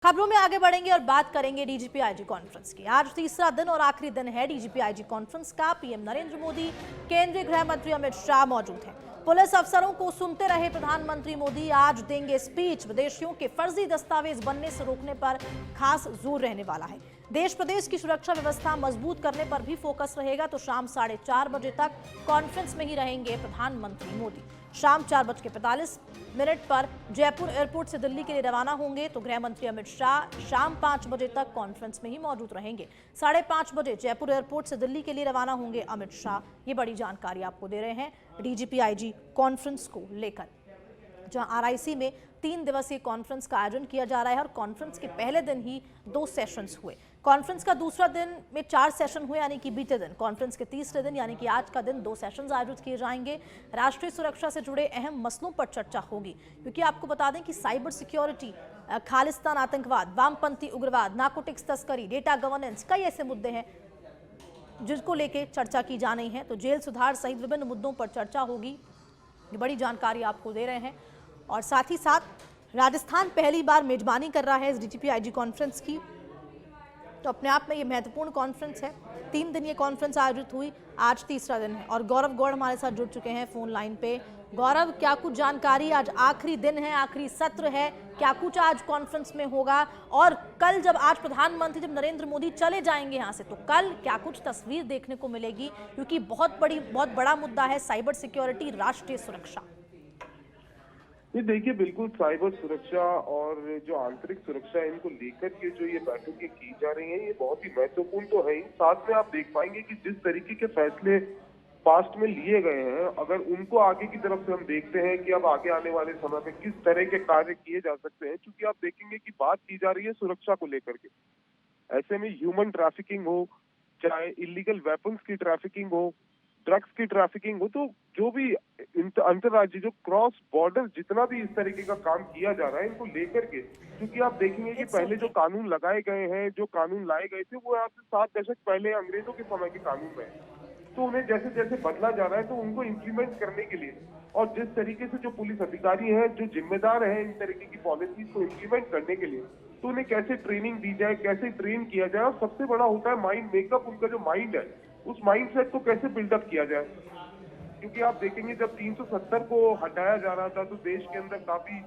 खबरों में आगे बढ़ेंगे और बात करेंगे डीजीपी आईजी कॉन्फ्रेंस की। आज तीसरा दिन और आखिरी दिन है डीजीपी आईजी कॉन्फ्रेंस का। पीएम नरेंद्र मोदी, केंद्रीय गृह मंत्री अमित शाह मौजूद हैं। पुलिस अफसरों को सुनते रहे प्रधानमंत्री मोदी आज देंगे स्पीच। विदेशियों के फर्जी दस्तावेज बनने से रोकने पर खास जोर रहने वाला है। देश प्रदेश की सुरक्षा व्यवस्था मजबूत करने पर भी फोकस रहेगा। तो शाम 4:30 बजे तक कॉन्फ्रेंस में ही रहेंगे प्रधानमंत्री मोदी। शाम 4:45 पर जयपुर एयरपोर्ट से दिल्ली के लिए रवाना होंगे। तो गृह मंत्री अमित शाह शाम 5 बजे तक कॉन्फ्रेंस में ही मौजूद रहेंगे। 5:30 बजे जयपुर एयरपोर्ट से दिल्ली के लिए रवाना होंगे अमित शाह। ये बड़ी जानकारी आपको दे रहे हैं डीजीपी आईजी कॉन्फ्रेंस को लेकर, जहां आरआईसी में 3 दिवसीय कॉन्फ्रेंस का आयोजन किया जा रहा है। और कॉन्फ्रेंस के पहले दिन ही 2 सेशंस हुए। कॉन्फ्रेंस का दूसरा दिन में 4 सेशन हुए, यानी कि बीते दिन। कॉन्फ्रेंस के तीसरे दिन यानी कि आज का दिन 2 सेशंस आयोजित किए जाएंगे। राष्ट्रीय सुरक्षा से जुड़े अहम मसलों पर चर्चा होगी, क्योंकि आपको बता दें कि साइबर सिक्योरिटी, खालिस्तान आतंकवाद, वामपंथी उग्रवाद, नारकोटिक्स तस्करी, डेटा गवर्नेंस, कई ऐसे मुद्दे हैं जिनको लेके चर्चा की जानी है। तो जेल सुधार सहित विभिन्न मुद्दों पर चर्चा होगी। ये बड़ी जानकारी आपको दे रहे हैं। और साथ ही साथ राजस्थान पहली बार मेजबानी कर रहा है इस डीजीपी आईजी कॉन्फ्रेंस की। तो अपने आप में ये महत्वपूर्ण कॉन्फ्रेंस है। 3 दिन ये कॉन्फ्रेंस आयोजित हुई, आज तीसरा दिन है। और गौरव गौड़ हमारे साथ जुड़ चुके हैं फोन लाइन पे। गौरव, क्या कुछ जानकारी? आज आखिरी दिन है, आखिरी सत्र है, क्या कुछ आज कॉन्फ्रेंस में होगा? और कल जब आज प्रधानमंत्री जब नरेंद्र मोदी चले जाएंगे यहाँ से, तो कल क्या कुछ तस्वीर देखने को मिलेगी? क्योंकि बहुत बड़ा मुद्दा है साइबर सिक्योरिटी, राष्ट्रीय सुरक्षा। ये देखिए, बिल्कुल साइबर सुरक्षा और जो आंतरिक सुरक्षा है, इनको लेकर के जो ये बैठकें की जा रही हैं, ये बहुत ही महत्वपूर्ण तो है ही। साथ में आप देख पाएंगे कि जिस तरीके के फैसले पास्ट में लिए गए हैं, अगर उनको आगे की तरफ से हम देखते हैं कि अब आगे आने वाले समय में किस तरह के कार्य किए जा सकते हैं, क्योंकि आप देखेंगे कि बात की जा रही है सुरक्षा को लेकर के। ऐसे में ह्यूमन ट्रैफिकिंग हो, चाहे इलीगल वेपन्स की ट्रैफिकिंग हो, ड्रग्स की ट्रैफिकिंग हो, तो जो भी अंतर्राज्यीय जो क्रॉस बॉर्डर जितना भी इस तरीके का काम किया जा रहा है, इनको लेकर के, क्योंकि आप देखेंगे कि पहले जो कानून लगाए गए हैं, जो कानून लाए गए थे, वो आज से 7 दशक पहले अंग्रेजों के समय के कानून में है। तो उन्हें जैसे जैसे बदला जा रहा है, तो उनको इम्प्लीमेंट करने के लिए, और जिस तरीके से जो पुलिस अधिकारी हैं, जो जिम्मेदार हैं इन तरीके की पॉलिसीज को इम्प्लीमेंट करने के लिए, तो उन्हें कैसे ट्रेनिंग दी जाए, कैसे ट्रेन किया जाए। और सबसे बड़ा होता है माइंड मेकअप, उनका जो माइंड है, उस माइंडसेट को कैसे बिल्डअप किया जाए। क्योंकि आप देखेंगे जब 370 को हटाया जा रहा था, तो देश के अंदर काफी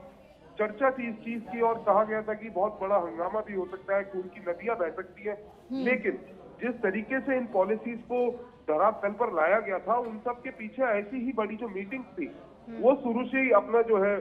चर्चा थी इस चीज की, और कहा गया था कि बहुत बड़ा हंगामा भी हो सकता है, खून की नदियां बह सकती है। लेकिन जिस तरीके से इन पॉलिसीज को धरातल पर लाया गया था, उन सब के पीछे ऐसी ही बड़ी जो मीटिंग्स थी, वो शुरू से ही अपना जो है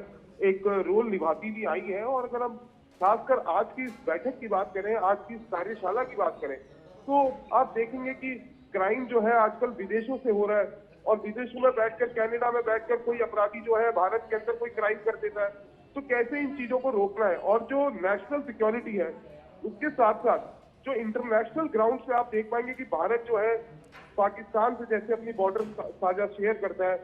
एक रोल निभाती भी आई है। और अगर हम खासकर आज की इस बैठक की बात करें, आज की इस कार्यशाला की बात करें, तो आप देखेंगे कि क्राइम जो है आजकल विदेशों से हो रहा है, और विदेशों में बैठकर, कनाडा में बैठकर कोई अपराधी जो है भारत के अंदर कोई क्राइम कर देता है। तो कैसे इन चीजों को रोकना है, और जो नेशनल सिक्योरिटी है, उसके साथ साथ जो इंटरनेशनल ग्राउंड से आप देख पाएंगे कि भारत जो है पाकिस्तान से जैसे अपनी बॉर्डर साझा शेयर करता है,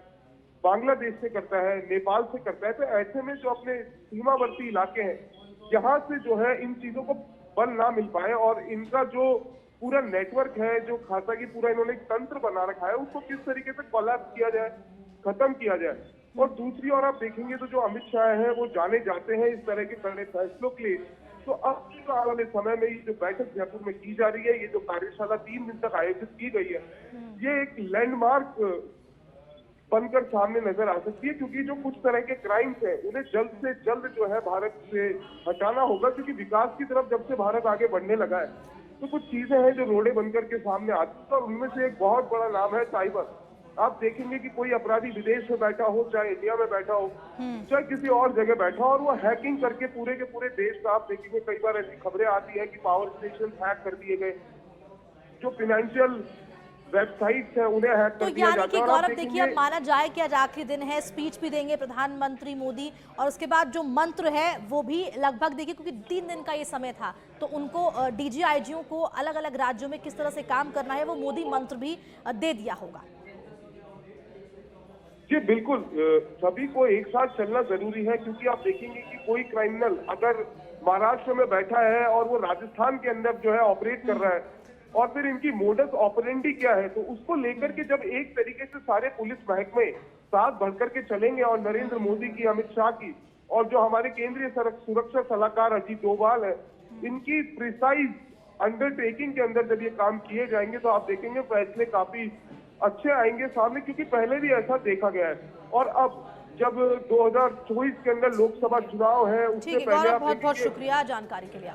बांग्लादेश से करता है, नेपाल से करता है। तो ऐसे में जो अपने सीमावर्ती इलाके हैं, यहाँ से जो है इन चीजों को बल ना मिल पाए, और इनका जो पूरा नेटवर्क है, जो खाता की पूरा इन्होंने एक तंत्र बना रखा है, उसको किस तरीके से कोलैप्स किया जाए, खत्म किया जाए। और दूसरी ओर आप देखेंगे तो जो अमित शाह हैं, वो जाने जाते हैं इस तरह के बड़े फैसलों के लिए। तो अब आने वाले समय में ये जो बैठक जयपुर में की जा रही है, ये जो कार्यशाला 3 दिन तक आयोजित की गई है, ये एक लैंडमार्क बनकर सामने नजर आ सकती है। क्योंकि जो कुछ तरह के क्राइम्स हैं, उन्हें जल्द से जल्द जो है भारत से हटाना होगा। क्योंकि विकास की तरफ जब से भारत आगे बढ़ने लगा है, तो कुछ चीजें हैं जो रोड़े बनकर के सामने आती है, और उनमें से एक बहुत बड़ा नाम है साइबर। आप देखेंगे कि कोई अपराधी विदेश में बैठा हो, चाहे इंडिया में बैठा हो, चाहे किसी और जगह बैठा हो, और वो हैकिंग करके पूरे के पूरे देश का, आप देखेंगे कई बार ऐसी खबरें आती है कि पावर स्टेशन हैक कर दिए गए, जो फाइनेंशियल वेबसाइट्स हैं उन्हें हैक कर दिया जाता है। तो यानी कि गौरव देखिए, अब माना जाए कि आज आखिरी दिन है, स्पीच भी देंगे प्रधानमंत्री मोदी, और उसके बाद जो मंत्र है वो भी लगभग देखिए, क्योंकि 3 दिन का ये समय था, तो उनको डीजीआईजियों को अलग अलग राज्यों में किस तरह से काम करना है, वो मोदी मंत्र भी दे दिया होगा। जी बिल्कुल, सभी को एक साथ चलना जरूरी है। क्योंकि आप देखेंगे कि कोई क्रिमिनल अगर महाराष्ट्र में बैठा है और वो राजस्थान के अंदर जो है ऑपरेट कर रहा है, और फिर इनकी मोडस ऑपरेंडी क्या है, तो उसको लेकर के जब एक तरीके से सारे पुलिस महकमे साथ बढ़कर के चलेंगे, और नरेंद्र मोदी की, अमित शाह की, और जो हमारे केंद्रीय सुरक्षा सलाहकार अजीत डोभाल है, इनकी प्रिसाइज अंडरटेकिंग के अंदर जब ये काम किए जाएंगे तो आप देखेंगे फैसले काफी अच्छे आएंगे सामने, क्योंकि पहले भी ऐसा देखा गया है। और अब जब 2024 के अंदर लोकसभा चुनाव है, उससे ठीक है पहले गौरव, आप बहुत बहुत देखिए शुक्रिया जानकारी के लिए।